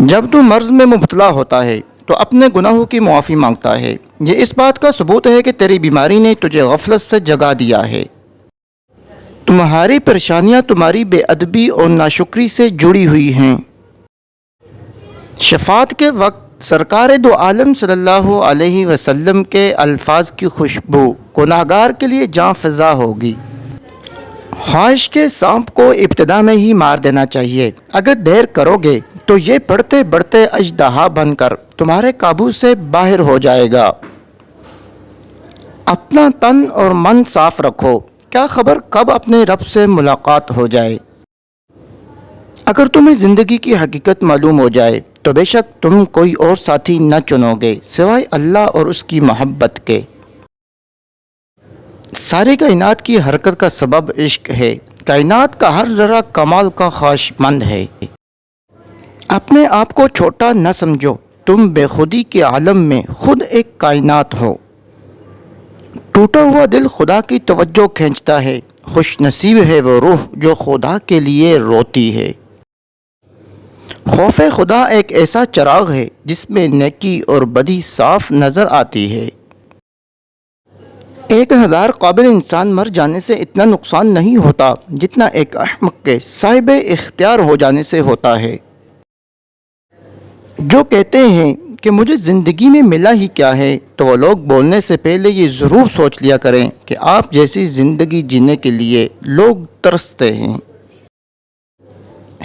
جب تو مرض میں مبتلا ہوتا ہے تو اپنے گناہوں کی معافی مانگتا ہے، یہ اس بات کا ثبوت ہے کہ تیری بیماری نے تجھے غفلت سے جگا دیا ہے۔ تمہاری پریشانیاں تمہاری بے ادبی اور ناشکری سے جڑی ہوئی ہیں۔ شفاعت کے وقت سرکار دو عالم صلی اللہ علیہ وسلم کے الفاظ کی خوشبو گناہگار کے لیے جاں فضا ہوگی۔ خواہش کے سانپ کو ابتدا میں ہی مار دینا چاہیے، اگر دیر کرو گے تو یہ بڑھتے بڑھتے اژدہا بن کر تمہارے قابو سے باہر ہو جائے گا۔ اپنا تن اور من صاف رکھو، کیا خبر کب اپنے رب سے ملاقات ہو جائے۔ اگر تمہیں زندگی کی حقیقت معلوم ہو جائے تو بے شک تم کوئی اور ساتھی نہ چنو گے سوائے اللہ اور اس کی محبت کے۔ ساری کائنات کی حرکت کا سبب عشق ہے، کائنات کا ہر ذرہ کمال کا خواہش مند ہے۔ اپنے آپ کو چھوٹا نہ سمجھو، تم بے خودی کے عالم میں خود ایک کائنات ہو۔ ٹوٹا ہوا دل خدا کی توجہ کھینچتا ہے، خوش نصیب ہے وہ روح جو خدا کے لیے روتی ہے۔ خوف خدا ایک ایسا چراغ ہے جس میں نیکی اور بدی صاف نظر آتی ہے۔ 1000 قابل انسان مر جانے سے اتنا نقصان نہیں ہوتا جتنا ایک احمق کے صاحب اختیار ہو جانے سے ہوتا ہے۔ جو کہتے ہیں کہ مجھے زندگی میں ملا ہی کیا ہے، تو وہ لوگ بولنے سے پہلے یہ ضرور سوچ لیا کریں کہ آپ جیسی زندگی جینے کے لیے لوگ ترستے ہیں۔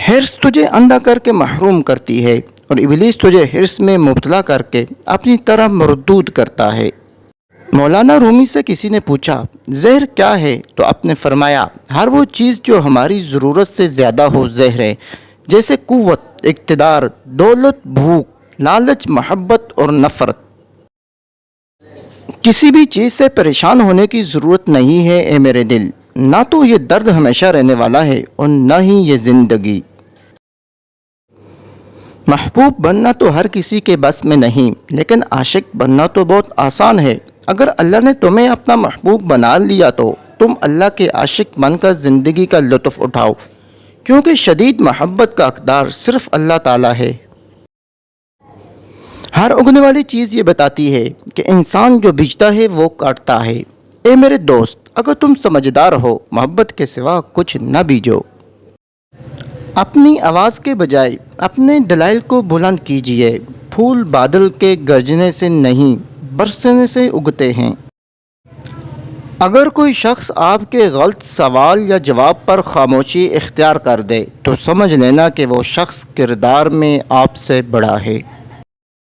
حرص تجھے اندھا کر کے محروم کرتی ہے اور ابلیس تجھے حرص میں مبتلا کر کے اپنی طرح مردود کرتا ہے۔ مولانا رومی سے کسی نے پوچھا زہر کیا ہے، تو آپ نے فرمایا ہر وہ چیز جو ہماری ضرورت سے زیادہ ہو زہر ہے، جیسے قوت، اقتدار، دولت، بھوک، لالچ، محبت اور نفرت۔ کسی بھی چیز سے پریشان ہونے کی ضرورت نہیں ہے اے میرے دل، نہ تو یہ درد ہمیشہ رہنے والا ہے اور نہ ہی یہ زندگی۔ محبوب بننا تو ہر کسی کے بس میں نہیں، لیکن عاشق بننا تو بہت آسان ہے۔ اگر اللہ نے تمہیں اپنا محبوب بنا لیا تو تم اللہ کے عاشق بن کر زندگی کا لطف اٹھاؤ، کیونکہ شدید محبت کا حقدار صرف اللہ تعالیٰ ہے۔ ہر اگنے والی چیز یہ بتاتی ہے کہ انسان جو بیجتا ہے وہ کاٹتا ہے۔ اے میرے دوست، اگر تم سمجھدار ہو، محبت کے سوا کچھ نہ بیجو۔ اپنی آواز کے بجائے اپنے دلائل کو بلند کیجیے۔ پھول بادل کے گرجنے سے نہیں، برسنے سے اگتے ہیں۔ اگر کوئی شخص آپ کے غلط سوال یا جواب پر خاموشی اختیار کر دے تو سمجھ لینا کہ وہ شخص کردار میں آپ سے بڑا ہے۔